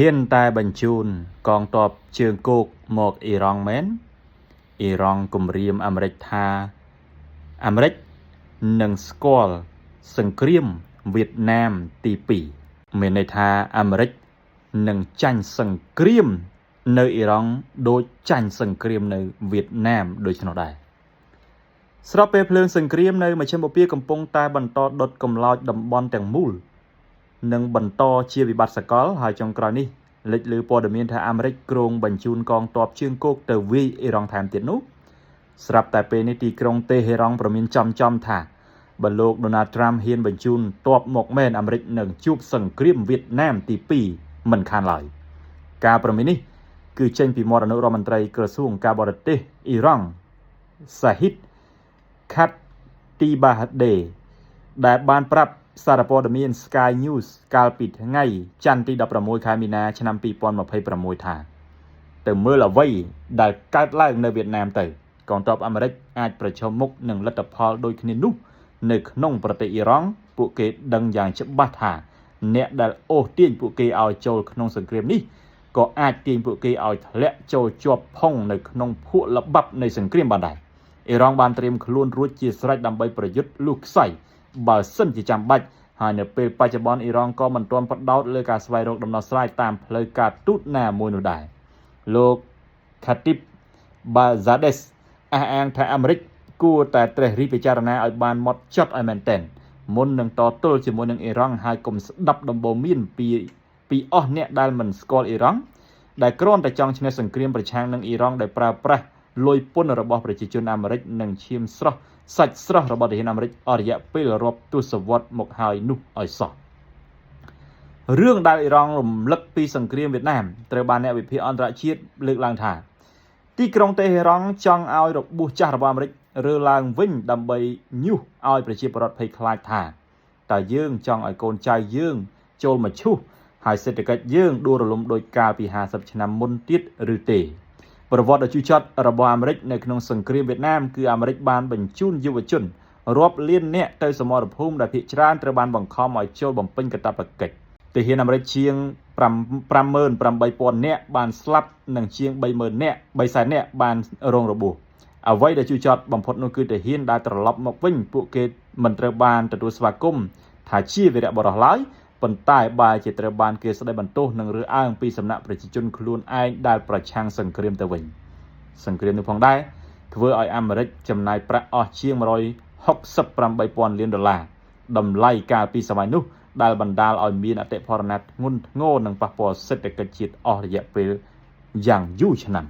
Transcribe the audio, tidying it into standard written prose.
hiện tạiបញ្ជូនកងទ័ពជើងគោកមកអ៊ីរ៉ង់មែនអ៊ីរ៉ង់គំរាមអាមេរិកថាអាមេរិកនឹងស្គាល់សង្គ្រាមវៀតណាមទី2មានន័យថាអាមេរិកនឹងចាញ់សង្គ្រាមនៅអ៊ីរ៉ង់ដូចចាញ់សង្គ្រាមនៅវៀតណាមដូចនោះដែរស្របពេលភ្លើងសង្គ្រាមនៅមជ្ឈិមបូព៌ាកំពុងតែបន្តដុតកំឡោចតំបន់ទាំងមូលនិងបន្តជាវិបត្តិសកលហើយចុងក្រោយនេះលេចឮព័ត៌មានថាអាមេរិកគ្រោងបញ្ជូនកងទ័ពជើងគោកទៅវាយអ៊ីរ៉ង់ថែមទៀតនោះស្រាប់តែពេលនេះទីក្រុងតេហេរ៉ង់ប្រមានចំថាបើលោក Donald Trump ហ៊ានបញ្ជូនទ័ពមកមែនអាមេរិកនឹងជួបសង្គ្រាមវៀតណាមទី2មិនខានឡើយការប្រមាននេះគឺចេញពីមាត់អនុរដ្ឋមន្ត្រីក្រសួងការបរទេសអ៊ីរ៉ង់ Shahid Khatibzadeh ដែលបានប្រាប់សារព័ត៌មាន Sky News កាលពីថ្ងៃច័ន្ទទី16ខែមីនាឆ្នាំ2026ថាទៅមើលអ្វីដែលកើតឡើងនៅវៀតណាមទៅកងទ័ពអាមេរិកអាចប្រឈមមុខនឹងលទ្ធផលដូចគ្នានោះនៅក្នុងប្រទេសអ៊ីរ៉ង់ពួកគេដឹងយ៉ាងច្បាស់ថាអ្នកដែលអូសទាញពួកគេឲ្យចូលក្នុងសង្គ្រាមនេះក៏អាចទាញពួកគេឲ្យធ្លាក់ចូលជាប់ផុងនៅក្នុងភក់ល្បាប់នៃសង្គ្រាមបានដែរអ៊ីរ៉ង់បានត្រៀមខ្លួនរួចជាស្រេចដើម្បីប្រយុទ្ធលុះខ្សែបើសិនជាចាំបាច់ហើយនៅពេលបច្ចុប្បន្នអ៊ីរ៉ង់ក៏មិនទាន់ផ្ដោតលើការស្វែងរកដំណោះស្រាយតាមផ្លូវការទូតណាមួយនោះដែរលោក Khatibzadeh អះអាងថាអាមេរិកគួរតែត្រិះរិះពិចារណាឲ្យបានម៉ត់ចត់ឲ្យមែនទែនមុននឹងតទល់ជាមួយនឹងអ៊ីរ៉ង់ហើយកុំស្ដាប់ដំបូន្មានពីអស់អ្នកដែលមិនស្គាល់អ៊ីរ៉ង់ដែលគ្រាន់តែចង់ឈ្នះសង្គ្រាមប្រឆាំងនឹងអ៊ីរ៉ង់ដែលប្រើប្រាស់លុយពន្ធរបស់ប្រជាជនអាមេរិកនិងឈាមស្រស់សាច់ស្រស់របស់ទាហានអាមេរិកអស់រយៈពេលរាប់ទសវត្សរ៍មកហើយនោះឲ្យសោះរឿងដែលអ៊ីរ៉ង់រំលឹកពីសង្គ្រាមវៀតណាមត្រូវបានអ្នកវិភាគអន្តរជាតិលើកឡើងថាទីក្រុងតេហេរ៉ង់ចង់ឲ្យរបួសចាស់របស់អាមេរិករើឡើងវិញដើម្បីញុះឲ្យប្រជាពលរដ្ឋភ័យខ្លាចថាតើយើងចង់ឲ្យកូនចៅយើងចូលមកឈូសហើយសេដ្ឋកិច្ចយើងដួលរលំដោយកាលពី50ឆ្នាំមុនទៀតឬទេប្រវត្តិដ៏ជូរចត់របស់អាមេរិកនៅក្នុងសង្គ្រាមវៀតណាមគឺអាមេរិកបានបញ្ជូនយុវជនរាប់លាននាក់ទៅសមរភូមិដែលភាគច្រើនត្រូវបានបង្ខំឲ្យចូលបំពេញកាតព្វកិច្ចទាហានអាមេរិកជាង 58,000 នាក់បានស្លាប់និងជាង 30,000 នាក់ 300,000 នាក់បានរងរបួសអ្វីដែលជូរចត់បំផុតនោះគឺទាហានដែលត្រឡប់មកវិញពួកគេមិនត្រូវបានទទួលស្វាគមន៍ថាជាវីរបុរសឡើយប៉ុន្តែបែរជាត្រូវបានគេស្ដីបន្ទោសនិងរើសអើងពីសំណាក់ប្រជាជនខ្លួនឯងដែលប្រឆាំងសង្គ្រាមទៅវិញសង្គ្រាមនេះផងដែរធ្វើឲ្យអាមេរិកចំណាយប្រាក់អស់ជាង $168,000 លានតម្លៃកាលពីសម័យនោះដែលបណ្ដាលឲ្យមានអតិផរណាធ្ងន់ធ្ងរនិងប៉ះពាល់សេដ្ឋកិច្ចជាតិអស់រយៈពេលយ៉ាងយូរឆ្នាំ